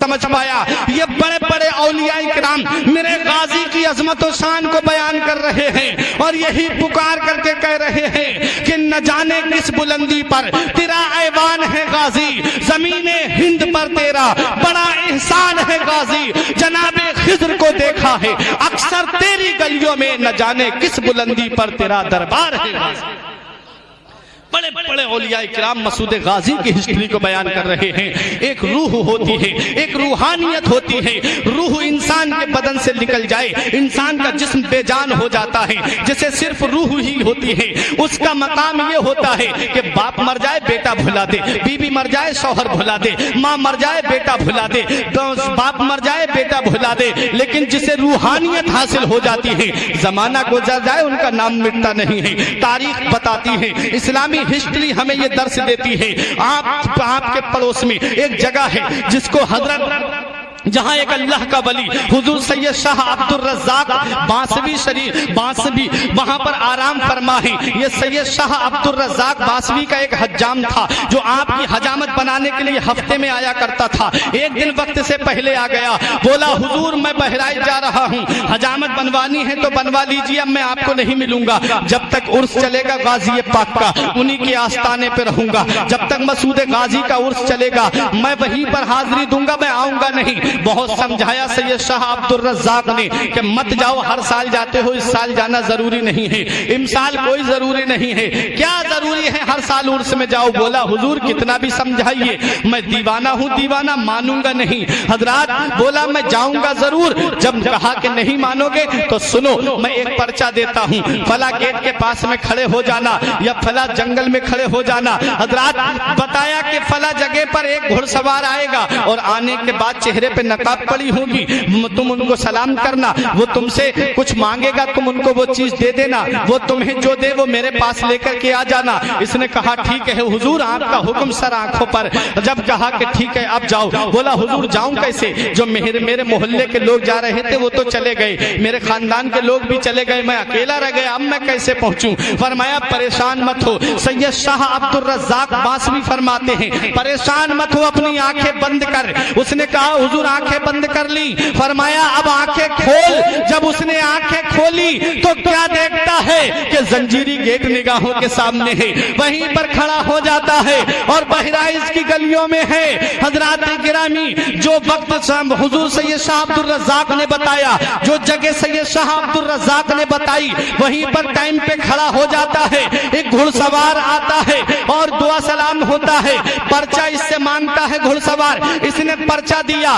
سمجھ پایا۔ یہ بڑے بڑے اولیاء کرام میرے غازی کی عظمت و شان کو بیان کر رہے ہیں اور یہی پکار کر کے کہہ رہے ہیں کہ نہ جانے کس بلندی پر تیرا ایوان ہے غازی، زمین ہند پر تیرا بڑا احسان ہے غازی، جناب خضر کو دیکھا ہے اکثر تیری گلیوں میں، نہ جانے کس بلندی پر تیرا دربار ہے غازی۔ بڑے بڑے اولیاء کرام مسعود غازی کی ہسٹری کو بیان کر رہے ہیں۔ ایک روح ہوتی ہے، ایک روحانیت ہوتی ہے، روح انسان کے بدن سے نکل جائے انسان کا جسم بے جان ہو جاتا ہے، جسے صرف روح ہی ہوتی ہے۔ اس کا مقام یہ ہوتا ہے کہ باپ مر جائے بیٹا بھلا دے، بیوی مر جائے شوہر بھلا دے، ماں مر جائے بیٹا بھلا دے، باپ مر جائے بیٹا بھلا دے، لیکن جسے روحانیت حاصل ہو جاتی ہے زمانہ گزر جائے ان کا نام مٹتا نہیں ہے۔ تاریخ بتاتی ہے، اسلامی ہسٹری ہمیں یہ درس دیتی ہے۔ آپ کے پڑوس میں ایک جگہ ہے جس کو جہاں ایک اللہ کا ولی حضور سید شاہ عبد الرزاق باسوی وہاں پر آرام فرما ہے۔ یہ سید شاہ عبد الرزاق باسوی کا ایک حجام تھا جو آپ کی حجامت بنانے کے لیے ہفتے میں آیا کرتا تھا۔ ایک دن وقت سے پہلے آ گیا، بولا حضور میں بہرائچ جا رہا ہوں، حجامت بنوانی ہے تو بنوا لیجیے، اب میں آپ کو نہیں ملوں گا، جب تک عرس چلے گا غازی پاک کا انہی کے آستانے پہ رہوں گا، جب تک مسعود غازی کا عرس چلے گا میں وہیں پر حاضری دوں گا، میں آؤں گا نہیں۔ بہت سمجھایا سید شاہ عبد الرزاق نے کہ مت جاؤ، ہر سال جاتے ہو، اس سال جانا ضروری نہیں ہے، امسال کوئی ضروری نہیں ہے، کیا ضروری ہے ہر سال عرس میں جاؤ؟ بولا حضور کتنا بھی سمجھائیے میں دیوانہ ہوں، دیوانہ مانوں گا نہیں۔ حضرات بولا میں جاؤں گا ضرور، جب کہا کہ نہیں مانو گے تو سنو میں ایک پرچہ دیتا ہوں، فلاں گیٹ کے پاس میں کھڑے ہو جانا یا فلاں جنگل میں کھڑے ہو جانا۔ حضرات بتایا کہ فلاں جگہ پر ایک گھڑ سوار آئے گا اور آنے کے بعد چہرے پہ نقاب پڑی ہوگی، تم ان کو سلام کرنا، وہ تم سے کچھ مانگے گا تم ان کو وہ چیز دے دینا، وہ تمہیں جو دے وہ میرے پاس لے کر کے آ جانا۔ اس نے کہا ٹھیک ہے حضور آپ کا حکم سر آنکھوں پر۔ جب کہا کہ ٹھیک ہے اب جاؤ، بولا حضور جاؤں کیسے؟ جو میرے محلے کے لوگ جا رہے تھے وہ تو چلے گئے، میرے خاندان کے لوگ بھی چلے گئے، میں اکیلا رہ گیا، اب میں کیسے پہنچوں؟ فرمایا پریشان مت ہو، سید شاہ عبد الرزاق باسوی فرماتے ہیں پریشان مت ہو، اپنی آنکھیں بند کر۔ اس نے کہا حضور آنکھیں بند کر لی، فرمایا اب آنکھیں کھول۔ جب اس نے آنکھیں کھولی تو کیا دیکھتا ہے کہ زنجیری گیٹ نگاہوں کے سامنے ہے، وہیں پر کھڑا ہو جاتا ہے اور بہرائچ کی گلیوں میں ہے۔ حضرات گرامی جو وقت حضور سید شاہ عبد الرزاق نے بتایا، جو جگہ سید شاہ عبد الرزاق نے بتائی، وہیں پر ٹائم پہ کھڑا ہو جاتا ہے، ایک گھڑ سوار آتا ہے اور دعا سلام ہوتا ہے، پرچہ اس سے مانگتا ہے گھڑ سوار، اس نے پرچہ دیا۔